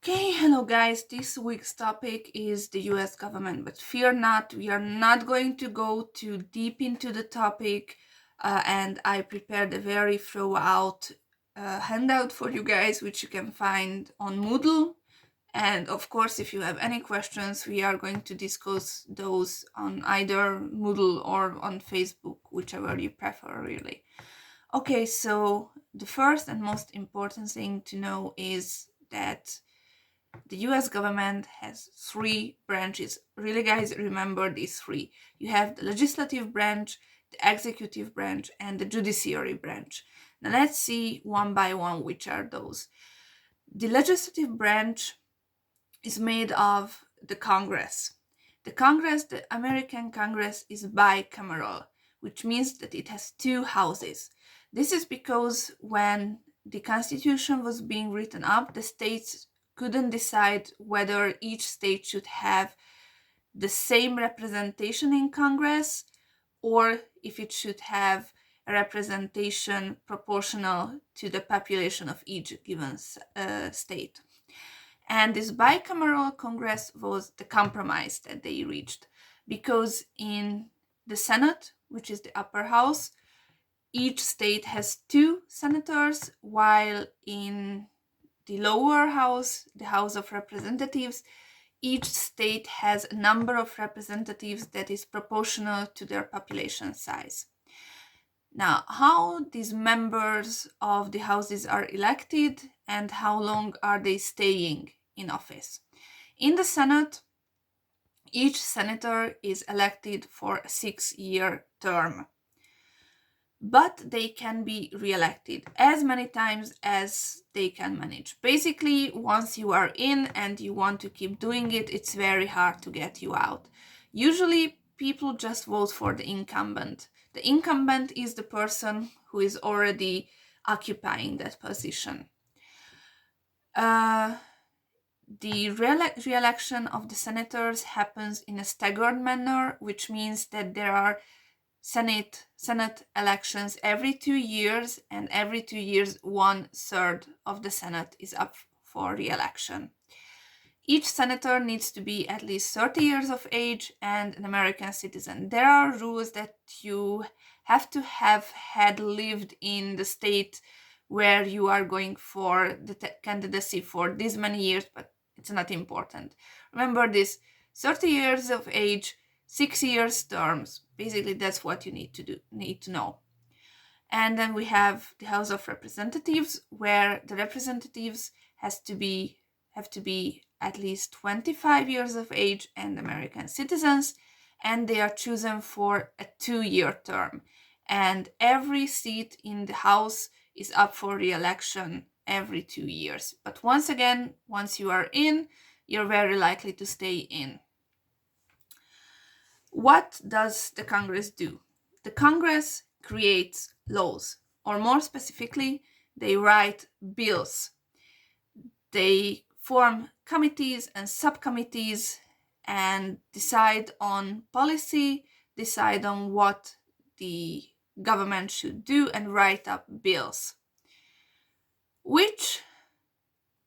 Okay, hello guys. This week's topic is the US government, but fear not, we are not going to go too deep into the topic. And I prepared a very thorough handout for you guys, which you can find on Moodle. And of course, if you have any questions, we are going to discuss those on either Moodle or on Facebook, whichever you prefer, really. Okay, so the first and most important thing to know is that the US government has three branches. Really, guys, remember these three. You have the legislative branch, the executive branch, and the judiciary branch. Now, let's see one by one which are those. The legislative branch is made of the Congress. The American Congress, is bicameral, which means that it has two houses. This is because when the Constitution was being written up, the states couldn't decide whether each state should have the same representation in Congress or if it should have a representation proportional to the population of each given state. And this bicameral Congress was the compromise that they reached, because in the Senate, which is the upper house, each state has two senators, while in the lower house, the House of Representatives, each state has a number of representatives that is proportional to their population size. Now, how these members of the houses are elected and how long are they staying in office? In the Senate, each senator is elected for a 6-year term, but they can be re-elected as many times as they can manage. Basically, once you are in and you want to keep doing it, it's very hard to get you out. Usually, people just vote for the incumbent. The incumbent is the person who is already occupying that position. The re-election of the senators happens in a staggered manner, which means that there are Senate elections every 2 years, and every 2 years, 1/3 of the Senate is up for re-election. Each senator needs to be at least 30 years of age and an American citizen. There are rules that you have to have had lived in the state where you are going for the candidacy for this many years, but it's not important. Remember this: 30 years of age, 6 years terms. Basically, that's what you need to know. And then we have the House of Representatives, where the representatives have to be at least 25 years of age and American citizens, and they are chosen for a 2-year term. And every seat in the House is up for re-election every 2 years. But once again, once you are in, you're very likely to stay in. What does the Congress do? The Congress creates laws, or more specifically, they write bills. They form committees and subcommittees and decide on policy, decide on what the government should do, and write up bills, which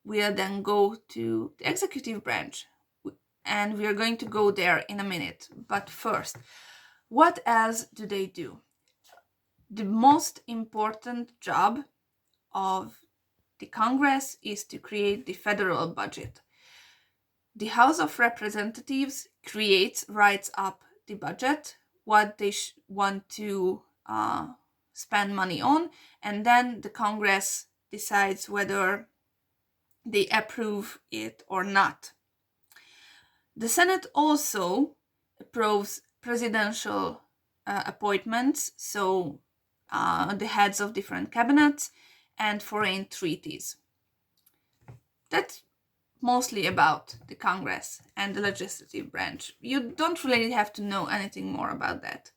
will then go to the executive branch. And we are going to go there in a minute. But first, what else do they do? The most important job of the Congress is to create the federal budget. The House of Representatives writes up the budget, what they want to spend money on, and then the Congress decides whether they approve it or not. The Senate also approves presidential appointments, so the heads of different cabinets, and foreign treaties. That's mostly about the Congress and the legislative branch. You don't really have to know anything more about that.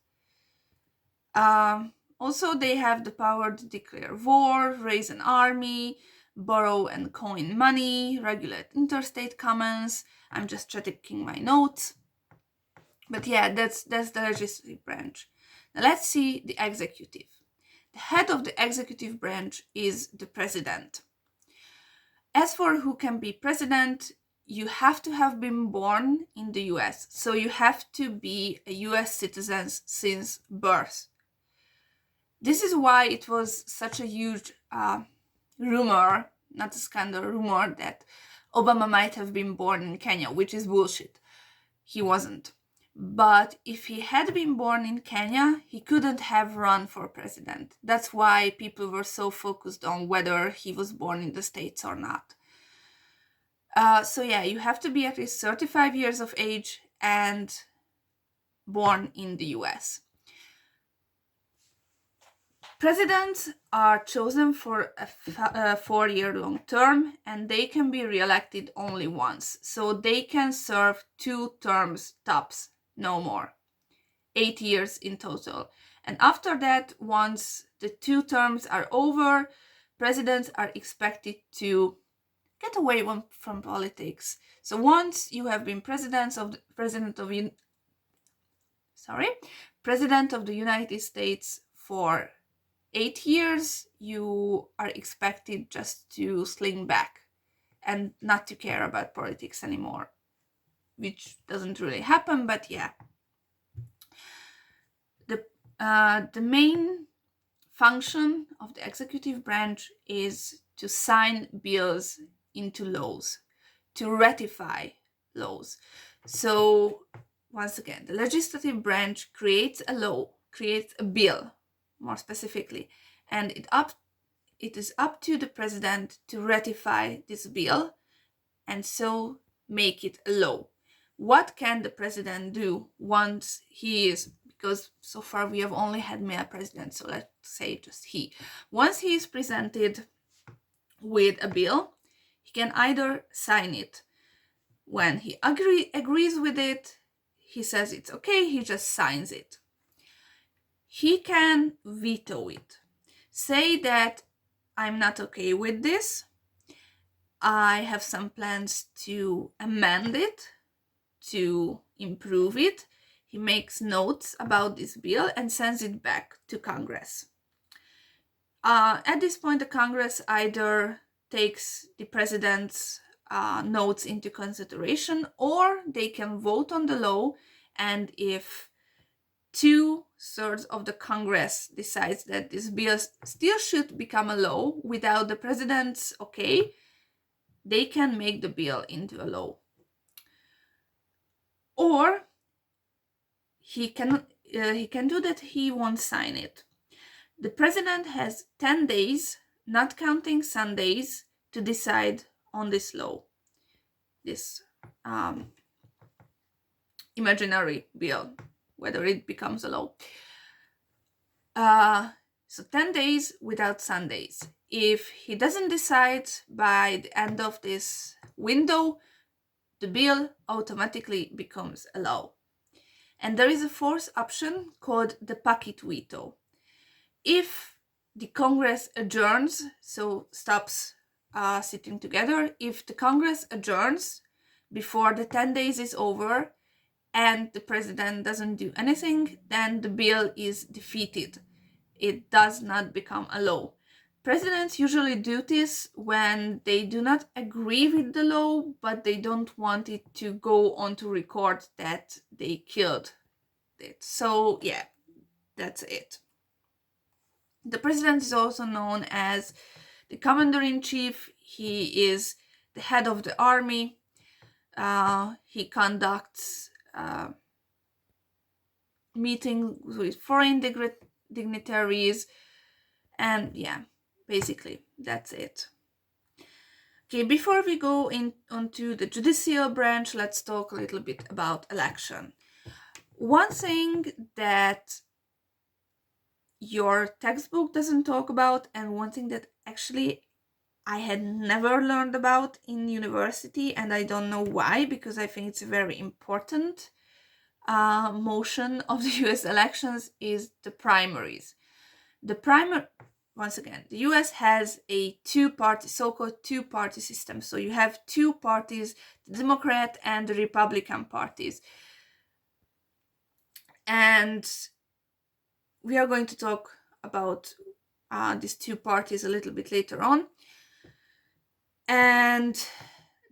Also, they have the power to declare war, raise an army, borrow and coin money, regulate interstate commerce. I'm just checking my notes. But yeah, that's the legislative branch. Now let's see the executive. The head of the executive branch is the president. As for who can be president, you have to have been born in the US. So you have to be a US citizen since birth. This is why it was such a huge rumor, not a scandal, rumor that Obama might have been born in Kenya, which is bullshit. He wasn't. But if he had been born in Kenya, he couldn't have run for president. That's why people were so focused on whether he was born in the States or not. So yeah, you have to be at least 35 years of age and born in the US. Presidents are chosen for a 4-year long term, and they can be re-elected only once. So they can serve 2 terms tops, no more. 8 years in total. And after that, once the 2 terms are over, presidents are expected to get away from politics. So once you have been president of the United States for 8 years, you are expected just to sling back and not to care about politics anymore, which doesn't really happen, but yeah. The main function of the executive branch is to sign bills into laws, to ratify laws. So once again, the legislative branch creates a law, creates a bill, more specifically, and it is up to the president to ratify this bill and so make it a law. What can the president do once he is, because so far we have only had male presidents, so let's say just he. Once he is presented with a bill, he can either sign it. When he agrees with it, he says it's okay, he just signs it. He can veto it. Say that I'm not okay with this. I have some plans to amend it, to improve it. He makes notes about this bill and sends it back to Congress. At this point, the Congress either takes the president's notes into consideration, or they can vote on the law, and if 2/3 of the Congress decides that this bill still should become a law without the president's okay, they can make the bill into a law. Or he can do that, he won't sign it. The president has 10 days, not counting Sundays, to decide on this law, this imaginary bill, whether it becomes a law. So 10 days without Sundays. If he doesn't decide by the end of this window, the bill automatically becomes a law. And there is a fourth option called the pocket veto. If the Congress adjourns, so stops sitting together, if the Congress adjourns before the 10 days is over and the president doesn't do anything, then the bill is defeated. It does not become a law. Presidents usually do this when they do not agree with the law, but they don't want it to go onto record that they killed it. So yeah, that's it. The president is also known as the commander-in-chief. He is the head of the army. He conducts meetings with foreign dignitaries, and yeah, basically that's it. Okay, before we go onto the judicial branch, let's talk a little bit about election. One thing that your textbook doesn't talk about, and one thing that actually I had never learned about in university, and I don't know why, because I think it's a very important motion of the US elections, is the primaries. Once again, the US has a so-called two-party system. So you have 2 parties, the Democrat and the Republican parties. And we are going to talk about these 2 parties a little bit later on. And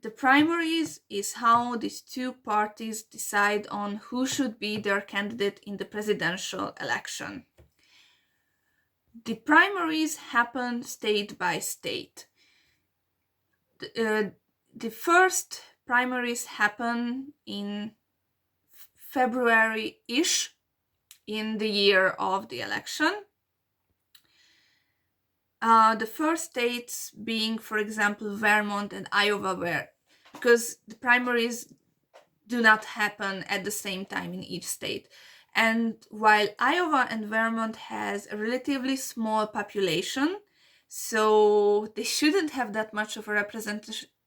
the primaries is how these two parties decide on who should be their candidate in the presidential election. The primaries happen state by state. The first primaries happen in February-ish, in the year of the election. The first states being, for example, Vermont and Iowa, because the primaries do not happen at the same time in each state. And while Iowa and Vermont has a relatively small population, so they shouldn't have that much of a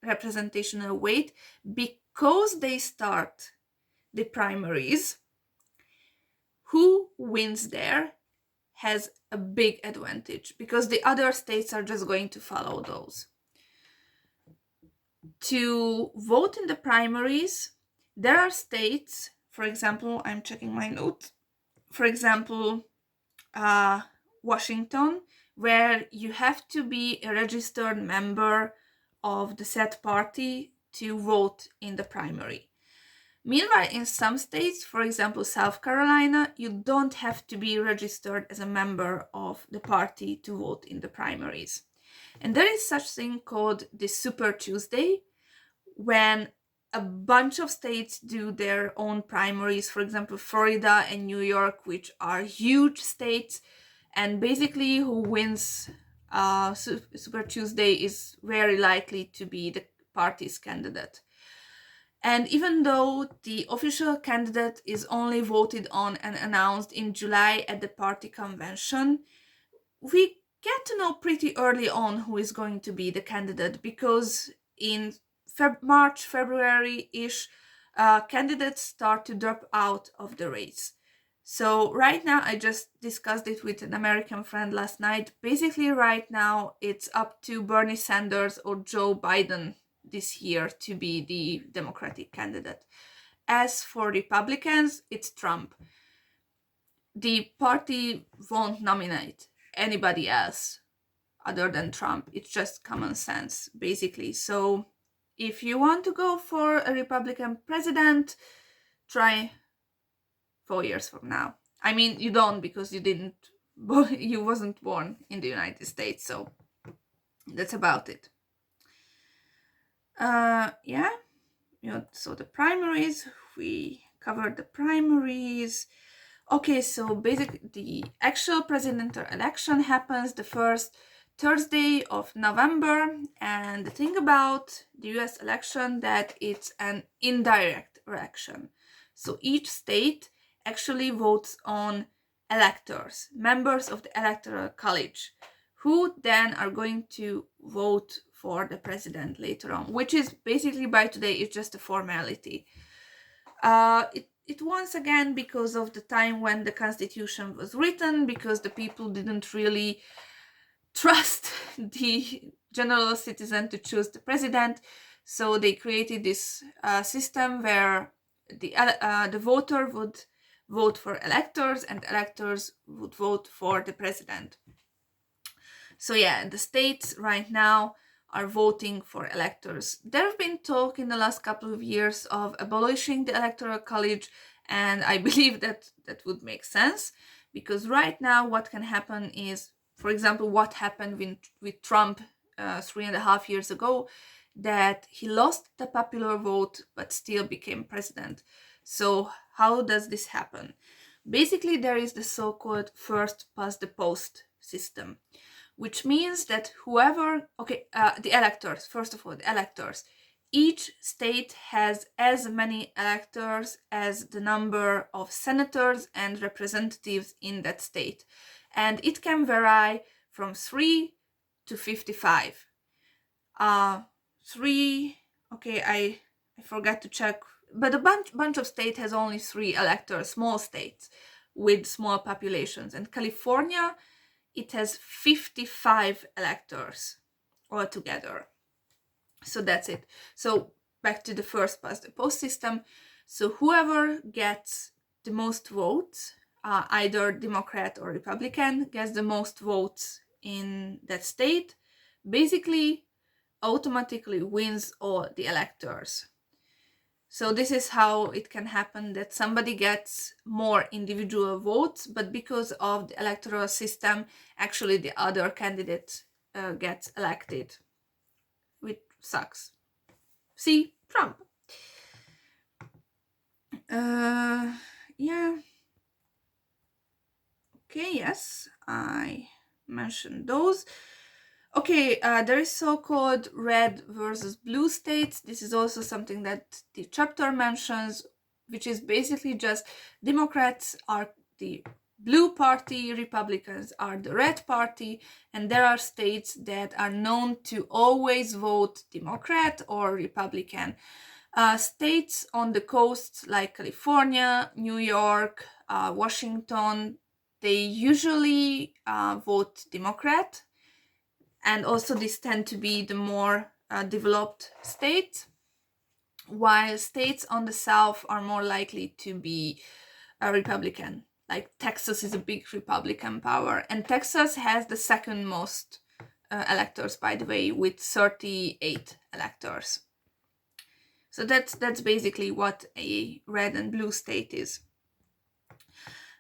representational weight, because they start the primaries, who wins there has a big advantage, because the other states are just going to follow those. To vote in the primaries, there are states, for example, I'm checking my notes, for example, Washington, where you have to be a registered member of the said party to vote in the primary. Meanwhile, in some states, for example, South Carolina, you don't have to be registered as a member of the party to vote in the primaries. And there is such thing called the Super Tuesday, when a bunch of states do their own primaries, for example, Florida and New York, which are huge states, and basically who wins Super Tuesday is very likely to be the party's candidate. And even though the official candidate is only voted on and announced in July at the party convention, we get to know pretty early on who is going to be the candidate, because in March, February-ish, candidates start to drop out of the race. So right now, I just discussed it with an American friend last night. Basically, right now, it's up to Bernie Sanders or Joe Biden this year to be the Democratic candidate. As for Republicans, it's Trump. The party won't nominate anybody else other than Trump. It's just common sense, basically. So if you want to go for a Republican president, try 4 years from now. I mean, you don't, because you wasn't born in the United States, so that's about it. Yeah, so the primaries, we covered the primaries. Okay, so basically the actual presidential election happens the first Thursday of November, and the thing about the US election that it's an indirect election. So each state actually votes on electors, members of the electoral college, who then are going to vote for the president later on, which is basically by today is just a formality. It once again, because of the time when the Constitution was written, because the people didn't really trust the general citizen to choose the president, so they created this system where the voter would vote for electors and electors would vote for the president. So yeah, the states right now are voting for electors. There have been talk in the last couple of years of abolishing the electoral college, and I believe that would make sense, because right now what can happen is, for example, what happened with Trump 3.5 years ago, that he lost the popular vote but still became president. So how does this happen? Basically, there is the so-called first past the post system, which means that the electors, first of all, the electors, each state has as many electors as the number of senators and representatives in that state. And it can vary from 3 to 55. I forgot to check, but a bunch of states has only 3 electors, small states with small populations. And California, it has 55 electors altogether. So that's it. So back to the first past the post system. So whoever gets the most votes, either Democrat or Republican, gets the most votes in that state, basically automatically wins all the electors. So this is how it can happen, that somebody gets more individual votes, but because of the electoral system, actually the other candidate gets elected, which sucks. See, Trump. Yeah. Okay, yes, I mentioned those. Okay, there is so-called red versus blue states. This is also something that the chapter mentions, which is basically just Democrats are the blue party, Republicans are the red party, and there are states that are known to always vote Democrat or Republican. States on the coast like California, New York, Washington, they usually vote Democrat, and also these tend to be the more developed states, while states on the south are more likely to be Republican. Like Texas is a big Republican power, and Texas has the second most electors, by the way, with 38 electors. So that's basically what a red and blue state is.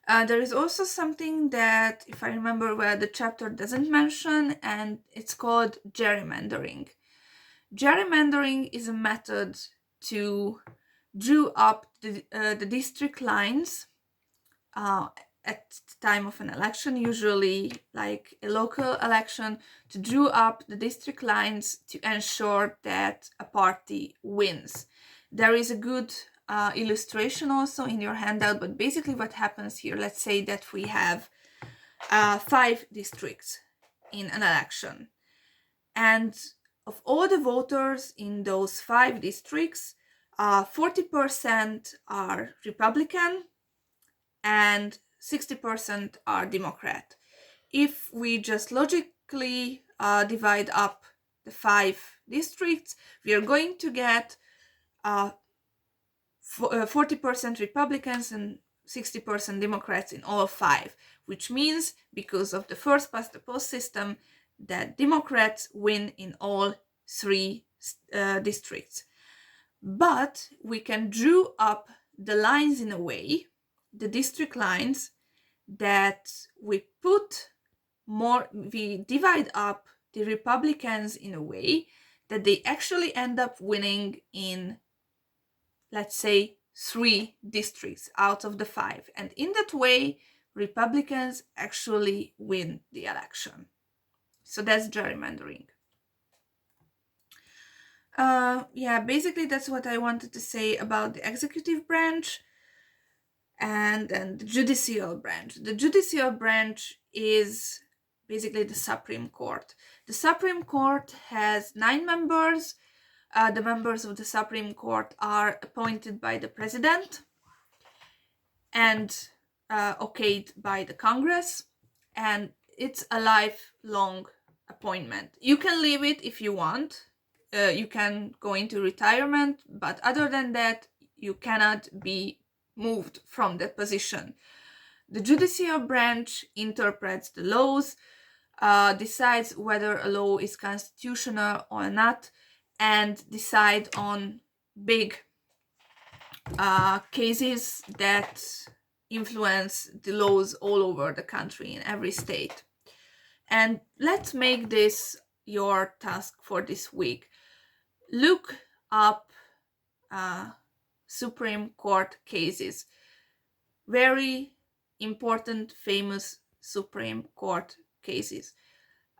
There is also something that, if I remember well, the chapter doesn't mention, and it's called gerrymandering. Gerrymandering is a method to draw up the district lines at the time of an election, usually like a local election, to draw up the district lines to ensure that a party wins. There is a good illustration also in your handout, but basically what happens here, let's say that we have 5 districts in an election, and of all the voters in those 5 districts, 40% are Republican and 60% are Democrat. If we just logically divide up the 5 districts, we are going to get 40% Republicans and 60% Democrats in all 5, which means, because of the first past the post system, that Democrats win in all 3 districts. But we can draw up the lines in a way, the district lines, that we divide up the Republicans in a way that they actually end up winning in, let's say, 3 districts out of the 5. And in that way, Republicans actually win the election. So that's gerrymandering. Yeah, basically that's what I wanted to say about the executive branch and the judicial branch. The judicial branch is basically the Supreme Court. The Supreme Court has 9 members. The members of the Supreme Court are appointed by the president and okayed by the Congress, and it's a lifelong appointment. You can leave it if you want. You can go into retirement, but other than that, you cannot be moved from that position. The judicial branch interprets the laws, decides whether a law is constitutional or not, and decide on big cases that influence the laws all over the country in every state. And let's make this your task for this week. Look up Supreme Court cases, very important, famous Supreme Court cases.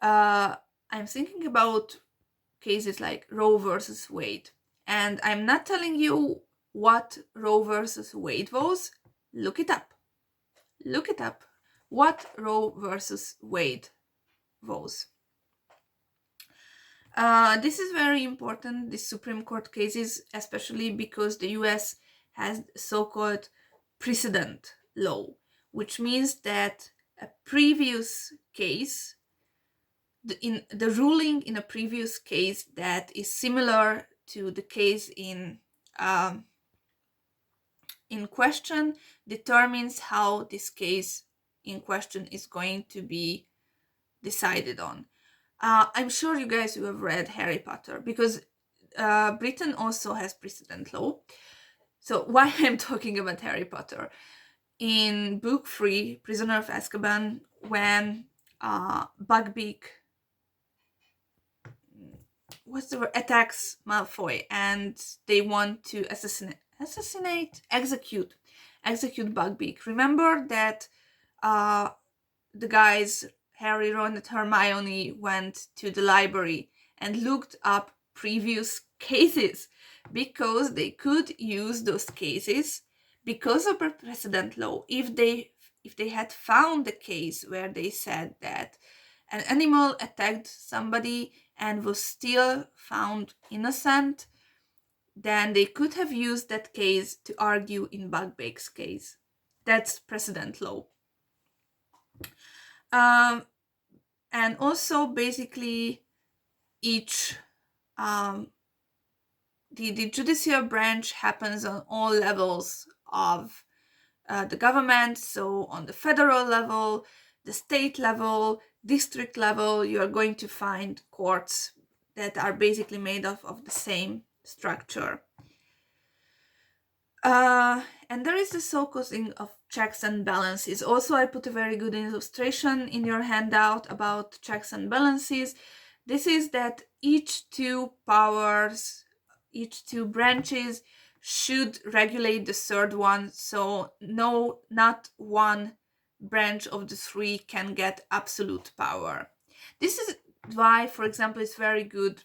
I'm thinking about cases like Roe versus Wade, and I'm not telling you what Roe versus Wade was. Look it up. Look it up. What Roe versus Wade was. This is very important, the Supreme Court cases, especially because the US has so-called precedent law, which means that a previous case, the ruling in a previous case that is similar to the case in question, determines how this case in question is going to be decided on. I'm sure you guys have read Harry Potter, because Britain also has precedent law. So why I'm talking about Harry Potter? In book 3, Prisoner of Azkaban, when Buckbeak attacks Malfoy and they want to execute Buckbeak. Remember that the guys Harry, Ron, and Hermione went to the library and looked up previous cases because they could use those cases because of precedent law. If they had found the case where they said that an animal attacked somebody and was still found innocent, then they could have used that case to argue in Buckbeak's case. That's precedent law. And also basically each the judicial branch happens on all levels of the government. So on the federal level, the state level, district level, you are going to find courts that are basically made of the same structure. And there is the so-called thing of checks and balances. Also, I put a very good illustration in your handout about checks and balances. This is that each two branches should regulate the third one. So no, not one branch of the three can get absolute power. This is why, for example, it's very good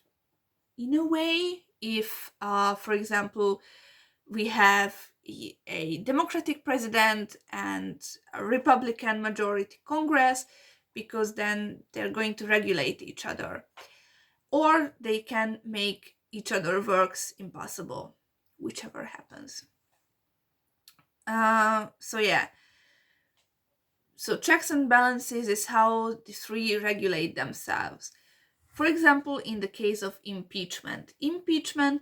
in a way if, for example, we have a Democratic president and a Republican majority Congress, because then they're going to regulate each other. Or they can make each other works impossible, whichever happens. So checks and balances is how the three regulate themselves. For example, in the case of impeachment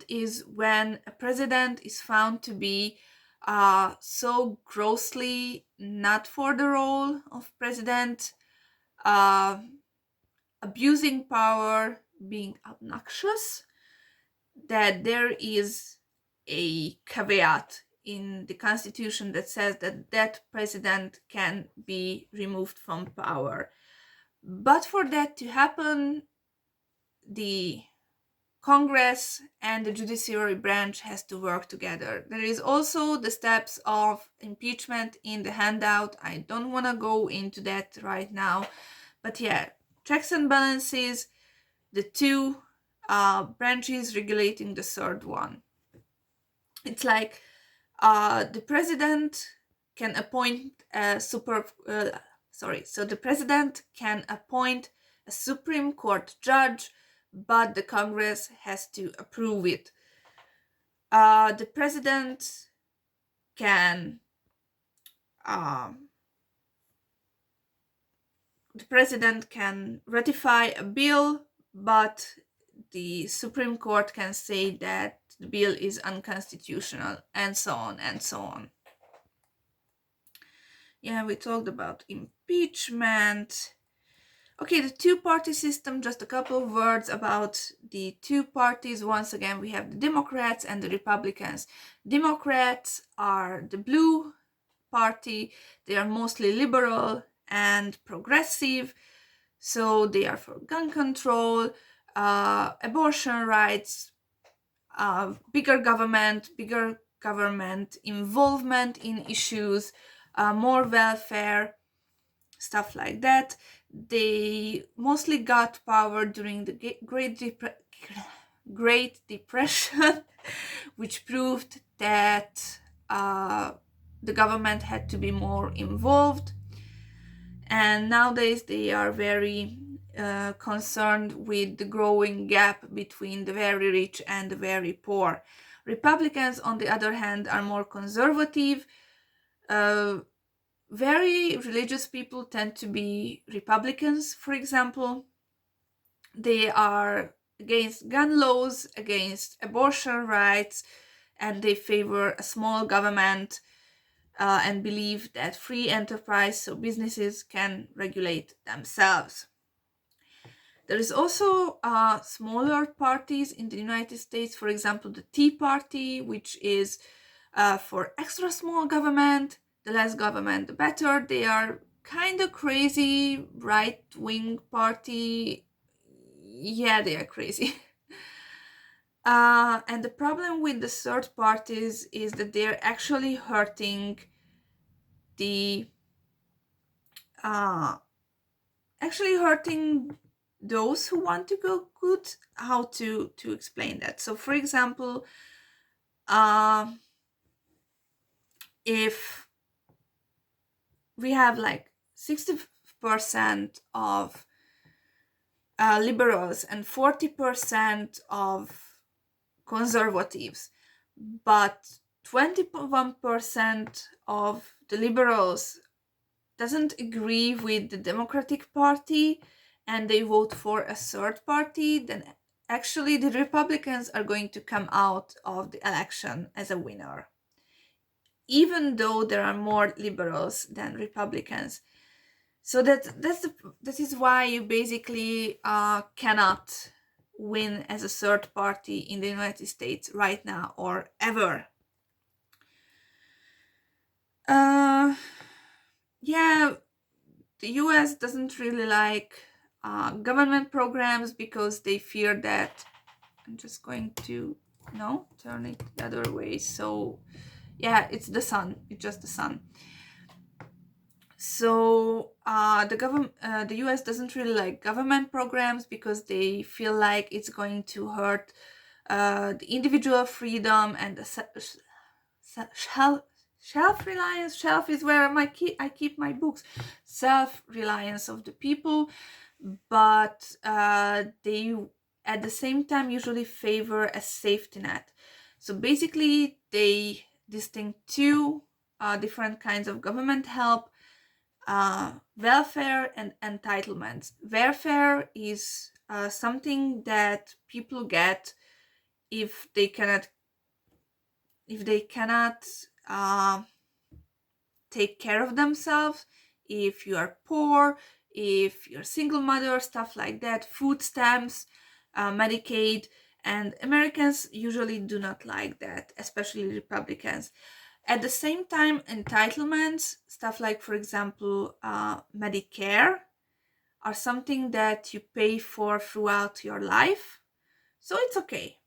is when a president is found to be so grossly not for the role of president, abusing power, being obnoxious, that there is a caveat in the constitution that says that president can be removed from power. But for that to happen, the Congress and the judiciary branch has to work together. There is also the steps of impeachment in the handout. I don't want to go into that right now. But yeah, checks and balances, the two branches regulating the third one. It's like the president can appoint so the president can appoint a Supreme Court judge, but the Congress has to approve it. The president can ratify a bill, but the Supreme Court can say that the bill is unconstitutional, and so on and so on. Yeah, we talked about impeachment. Okay, the two-party system, just a couple of words about the two parties. Once again, we have the Democrats and the Republicans. Democrats are the blue party. They are mostly liberal and progressive. So they are for gun control, abortion rights, bigger government involvement in issues, more welfare, stuff like that. They mostly got power during the Great Depression, which proved that the government had to be more involved. And nowadays they are very concerned with the growing gap between the very rich and the very poor. Republicans, on the other hand, are more conservative. Very religious people tend to be Republicans, for example. They are against gun laws, against abortion rights, and they favor a small government and believe that free enterprise, so businesses, can regulate themselves. There is also smaller parties in the United States, for example, the Tea Party, which is for extra small government. The less government, the better. They are kind of crazy right-wing party. Yeah, they are crazy. And the problem with the third parties is that they're actually hurting the actually hurting those who want to go good. How to explain that? So for example, if we have like 60% of liberals and 40% of conservatives, but 21% of the liberals doesn't agree with the Democratic Party and they vote for a third party, then actually the Republicans are going to come out of the election as a winner, even though there are more liberals than Republicans. So that is why you basically cannot win as a third party in the United States right now or ever. Yeah, the US doesn't really like government programs because they fear that. I'm just going to turn it the other way. So yeah, it's the sun. It's just the sun. So the US doesn't really like government programs because they feel like it's going to hurt the individual freedom and the self-reliance. Shelf is where I keep my books. Self-reliance of the people, but they at the same time usually favor a safety net. So basically they distinct two different kinds of government help: welfare and entitlements. Welfare is something that people get if they cannot take care of themselves, if you are poor, if you're a single mother, stuff like that. Food stamps, Medicaid, and Americans usually do not like that, especially Republicans. At the same time, entitlements, stuff like, for example, Medicare, are something that you pay for throughout your life. So it's okay.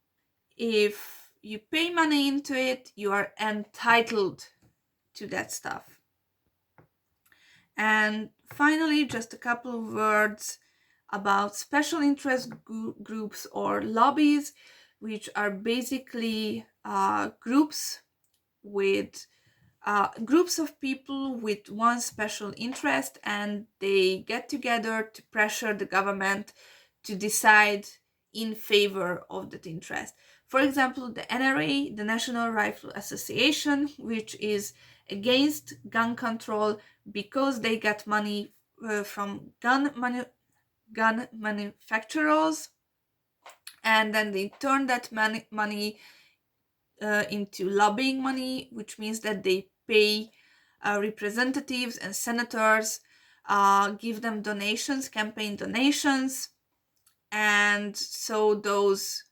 If you pay money into it, you are entitled to that stuff. And finally, just a couple of words about special interest groups or lobbies, which are basically groups of people with one special interest, and they get together to pressure the government to decide in favor of that interest. For example, the NRA, the National Rifle Association, which is against gun control because they get money from gun manufacturers, and then they turn that money into lobbying money, which means that they pay representatives and senators, give them donations, campaign donations, and so those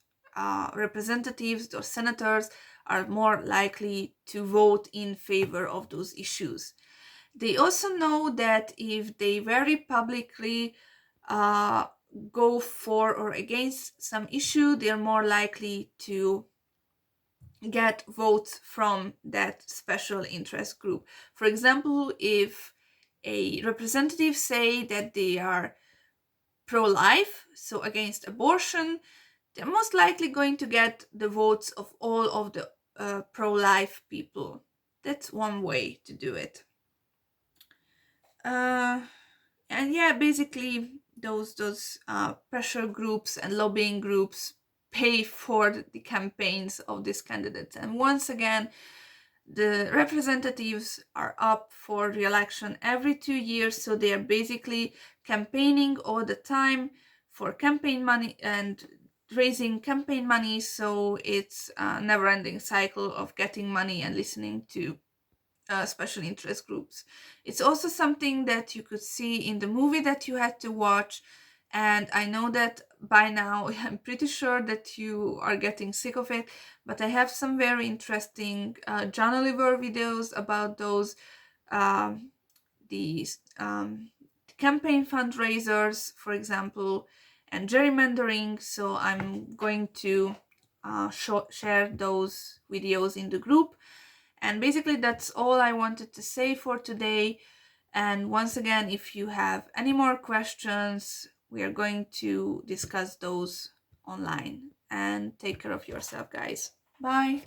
representatives or senators are more likely to vote in favor of those issues. They also know that if they very publicly go for or against some issue, they are more likely to get votes from that special interest group. For example, if a representative say that they are pro-life, so against abortion, they're most likely going to get the votes of all of the pro-life people. That's one way to do it. And yeah, basically those pressure groups and lobbying groups pay for the campaigns of these candidates. And once again, the representatives are up for re-election every 2 years, so they are basically campaigning all the time for campaign money and raising campaign money. So it's a never-ending cycle of getting money and listening to special interest groups. It's also something that you could see in the movie that you had to watch. And I know that by now, I'm pretty sure that you are getting sick of it, but I have some very interesting John Oliver videos about those, um, these campaign fundraisers, for example, and gerrymandering. So I'm going to share those videos in the group. And basically, that's all I wanted to say for today. And once again, if you have any more questions, we are going to discuss those online. And take care of yourself, guys. Bye.